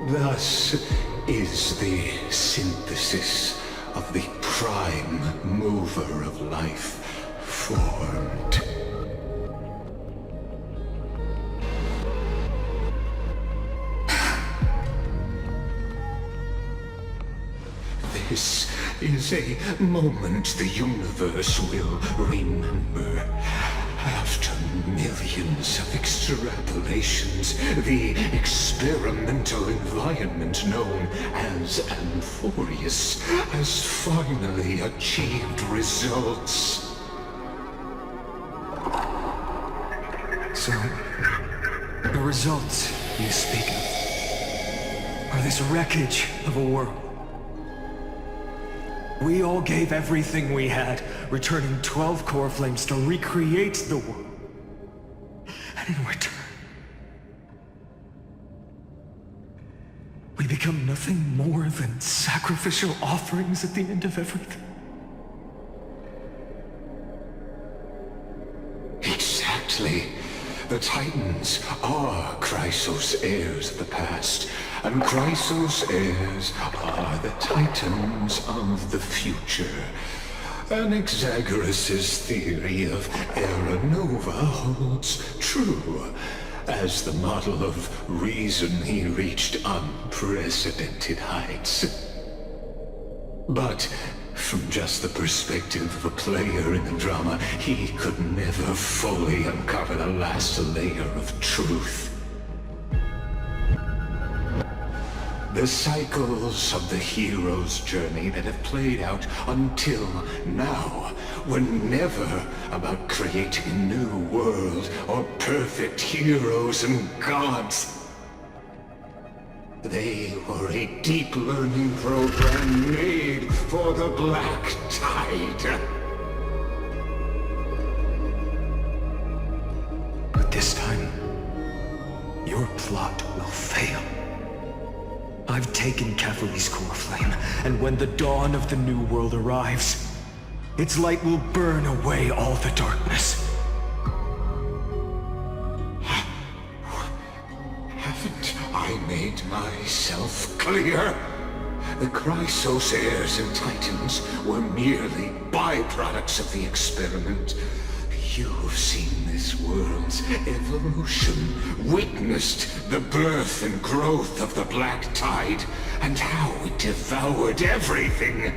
Thus is the synthesis of the prime mover of life formed. This is a moment the universe will remember. After millions of extrapolations, the experimental environment known as Amphorius has finally achieved results. So, the results you speak of are this wreckage of a world. We all gave everything we had, returning 12 core flames to recreate the world. And in return, we become nothing more than sacrificial offerings at the end of everything. Exactly. The Titans are Chrysos heirs of the past, and Chrysos heirs are the Titans of the future. Anaxagoras' theory of Era Nova holds true, as the model of reason he reached unprecedented heights. But from just the perspective of a player in the drama, he could never fully uncover the last layer of truth. The cycles of the hero's journey that have played out until now were never about creating a new world or perfect heroes and gods. They were a deep learning program made for the Black Tide. But this time, your plot will fail. I've taken Cavalry's core flame, and when the dawn of the new world arrives, its light will burn away all the darkness. Haven't I made myself clear? The Chrysos heirs and Titans were merely byproducts of the experiment. You've seen this world's evolution, witnessed the birth and growth of the Black Tide, and how it devoured everything.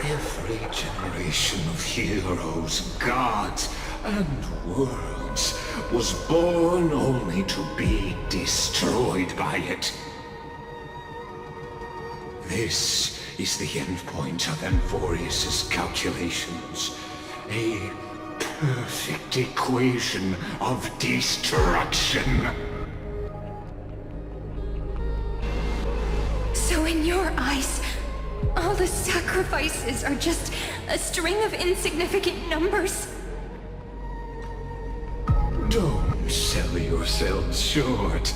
Every generation of heroes, gods, and worlds was born only to be destroyed by it. This is the endpoint of Amphorius' calculations. A perfect equation of destruction. So in your eyes, all the sacrifices are just a string of insignificant numbers? Don't sell yourselves short.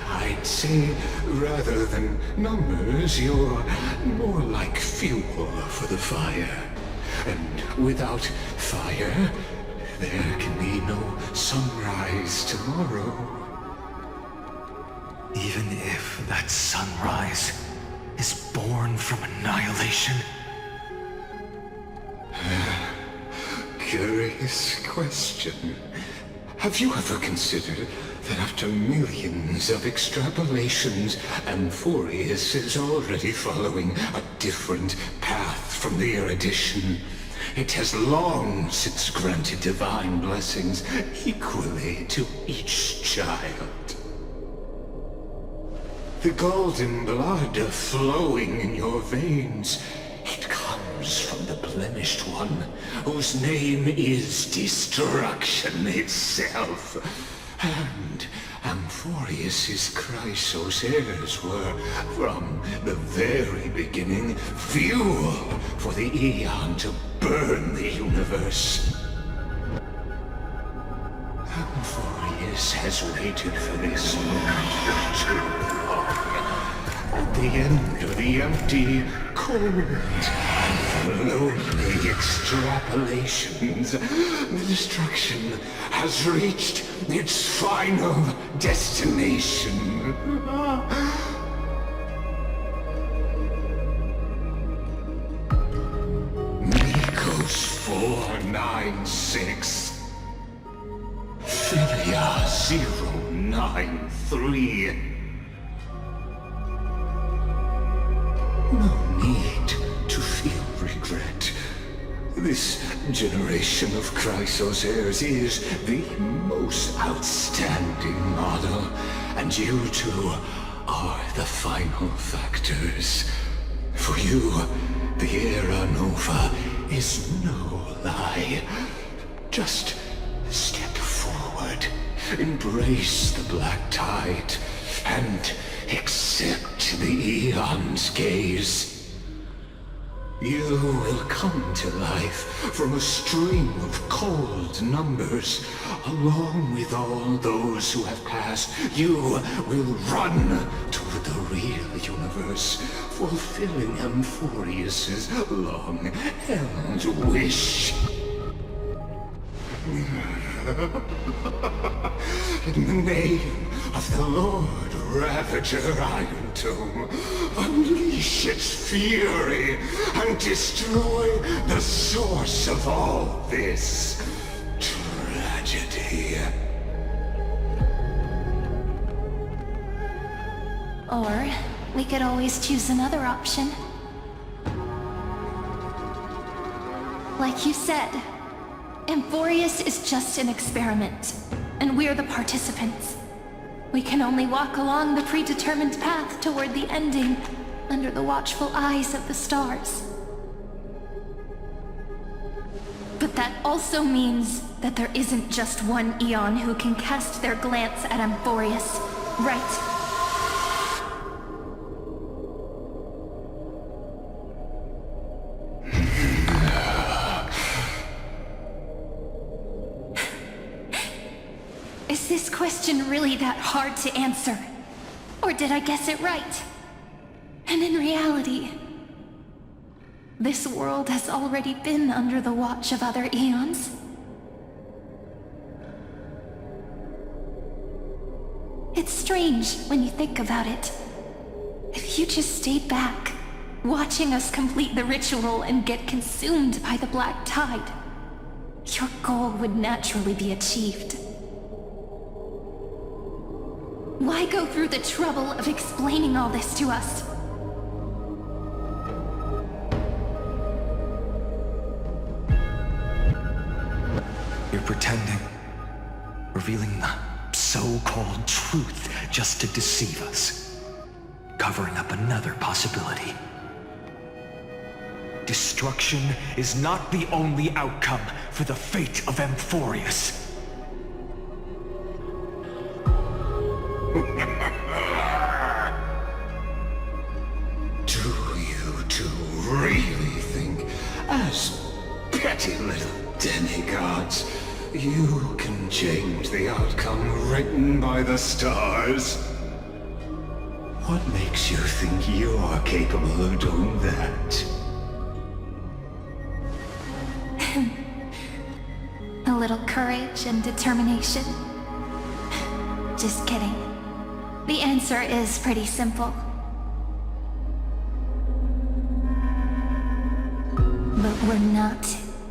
I'd say, rather than numbers, you're more like fuel for the fire. And without fire, there can be no sunrise tomorrow. Even if that sunrise is born from annihilation. Curious question. Have you ever considered that after millions of extrapolations, Amphorius is already following a different path from the erudition? It has long since granted divine blessings equally to each child. The golden blood flowing in your veins, it comes from the blemished one, whose name is destruction itself. And Amphorius' Chrysos heirs were, from the very beginning, fuel for the Aeon to burn the universe. Amphorius has waited for this moment for too long. At the end of the empty, cold, and Lonely extrapolations. The destruction has reached its final destination. Nikos 496. Philia 093. No need to feel regret. This generation of Chrysos heirs is the most outstanding model, and you two are the final factors. For you, the Era Nova is no lie. Just step forward, embrace the black tide, and accept the Eon's gaze. You will come to life from a stream of cold numbers. Along with all those who have passed, you will run toward the real universe, fulfilling Amphorius's long-held wish. In the name of the Lord Ravager Iron Tome, unleash its fury and destroy the source of all this tragedy. Or we could always choose another option. Like you said, Amphorius is just an experiment, and we're the participants. We can only walk along the predetermined path toward the ending, under the watchful eyes of the stars. But that also means that there isn't just one Eon who can cast their glance at Amphorius, right? Is this question really that hard to answer? Or did I guess it right? And in reality, this world has already been under the watch of other Eons. It's strange when you think about it. If you just stayed back, watching us complete the ritual and get consumed by the black tide, your goal would naturally be achieved. Why go through the trouble of explaining all this to us? You're pretending, revealing the so-called truth just to deceive us, covering up another possibility. Destruction is not the only outcome for the fate of Amphorius. Do you two really think, as petty little demigods, you can change the outcome written by the stars? What makes you think you're capable of doing that? A little courage and determination. Just kidding. The answer is pretty simple. But we're not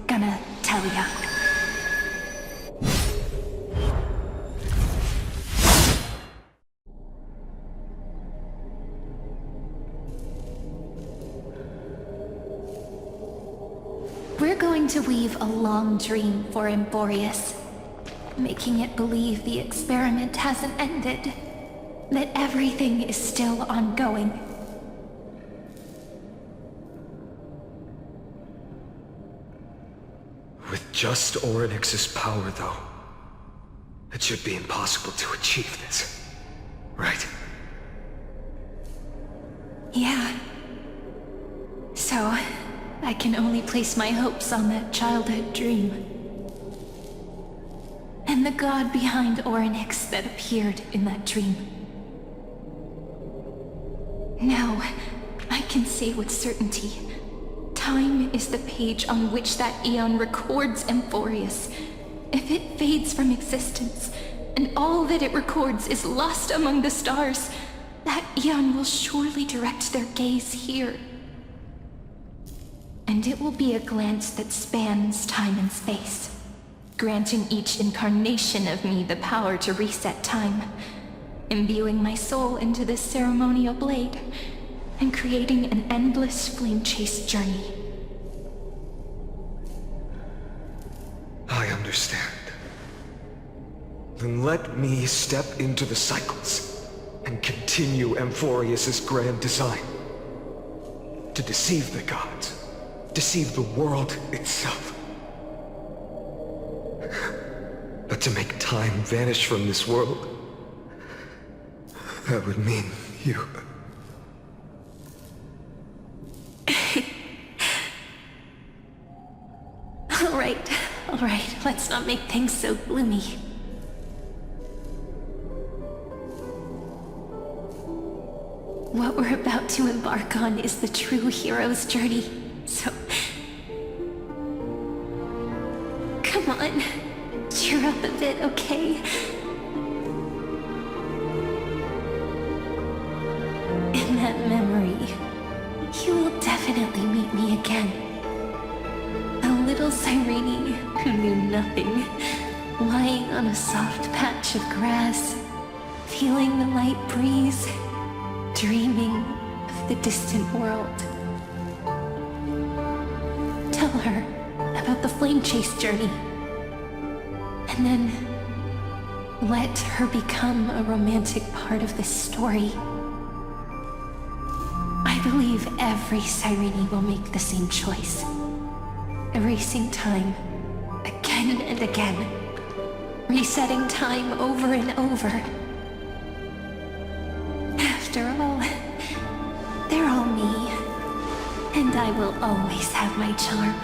gonna tell ya. We're going to weave a long dream for Amphorius, making it believe the experiment hasn't ended, that everything is still ongoing. With just Orynyx's power, though, it should be impossible to achieve this, right? Yeah. So, I can only place my hopes on that childhood dream. And the god behind Orynyx that appeared in that dream. Now, I can say with certainty, Time is the page on which that eon records Emphorius. If it fades from existence, and all that it records is lost among the stars, that eon will surely direct their gaze here. And it will be a glance that spans time and space, granting each incarnation of me the power to reset time, imbuing my soul into this ceremonial blade, and creating an endless flame-chased journey. I understand. Then let me step into the cycles and continue Emphorius' grand design. To deceive the gods, deceive the world itself. But to make time vanish from this world, that would mean you. All right, let's not make things so gloomy. What we're about to embark on is the true hero's journey, so... Come on, cheer up a bit, okay? In that memory, you will definitely meet me again. A little Cyrene who knew nothing, lying on a soft patch of grass, feeling the light breeze, dreaming of the distant world. Tell her about the flame chase journey, and then let her become a romantic part of this story. I believe every Cyrene will make the same choice, erasing time again and again, resetting time over and over. After all, they're all me, and I will always have my charm.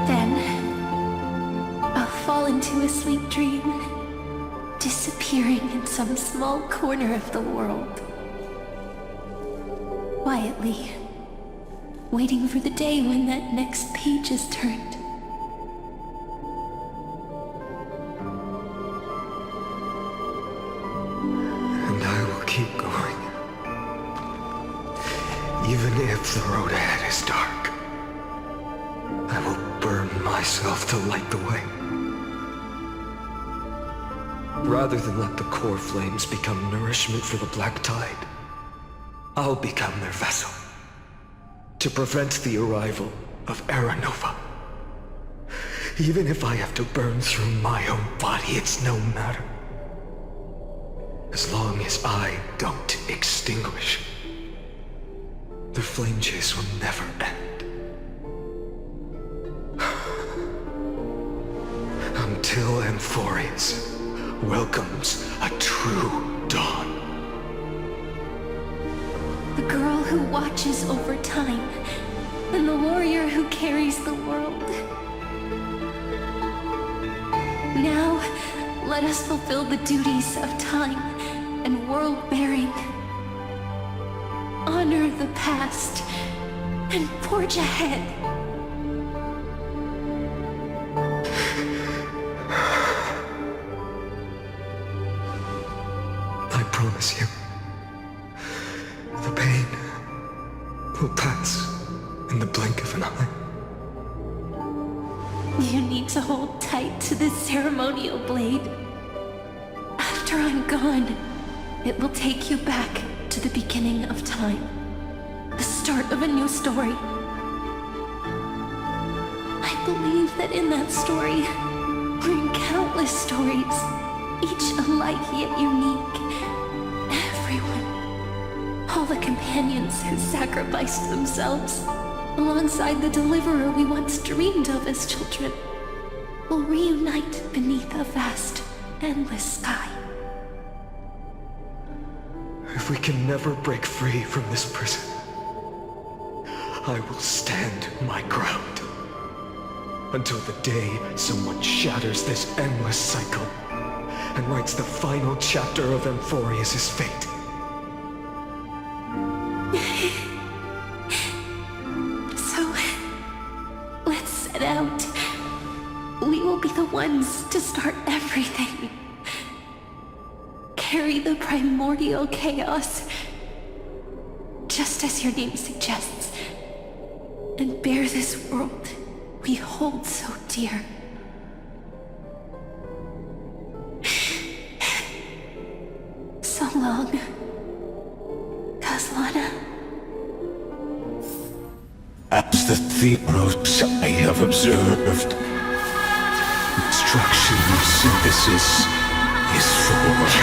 Then, I'll fall into a sweet dream, disappearing in some small corner of the world. Quietly, waiting for the day when that next page is turned. And I will keep going. Even if the road ahead is dark, I will burn myself to light the way. Rather than let the core flames become nourishment for the black tide, I'll become their vessel, to prevent the arrival of Era Nova. Even if I have to burn through my own body, it's no matter. As long as I don't extinguish, the flame chase will never end. Until Emphorius welcomes a true dawn. The girl who watches over time, and the warrior who carries the world. Now, let us fulfill the duties of time and world-bearing. Honor the past and forge ahead. I promise you, the pain will pass in the blink of an eye. You need to hold tight to this ceremonial blade. After I'm gone, it will take you back to the beginning of time. The start of a new story. I believe that in that story, we're in countless stories, each alike yet unique. Everyone, all the companions who sacrificed themselves, alongside the deliverer we once dreamed of as children, will reunite beneath a vast, endless sky. If we can never break free from this prison, I will stand my ground until the day someone shatters this endless cycle and writes the final chapter of Amphorius' fate. So, let's set out. We will be the ones to start everything. Carry the primordial chaos, just as your name suggests, and bear this world we hold so dear. So long, Khaslana. As the Theros I have observed, instruction synthesis is formed.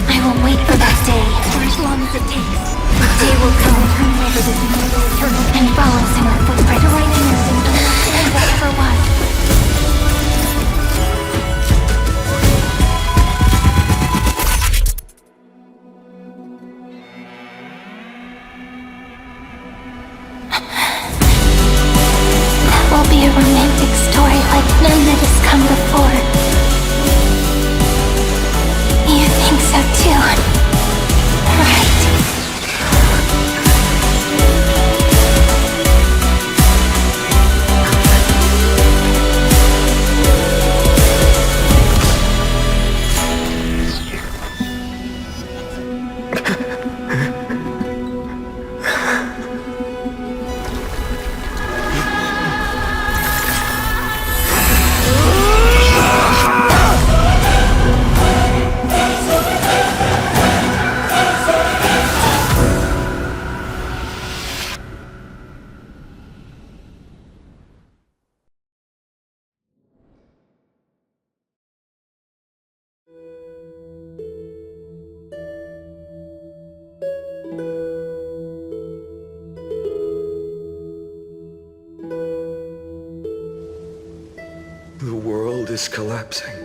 I will wait for that day, for as long as it takes. The day will come whenever this immortal eternal and follows in our footprint, writing us in anything that ever was. That will be a romantic story like none that has come before. You think so too, right? The world is collapsing.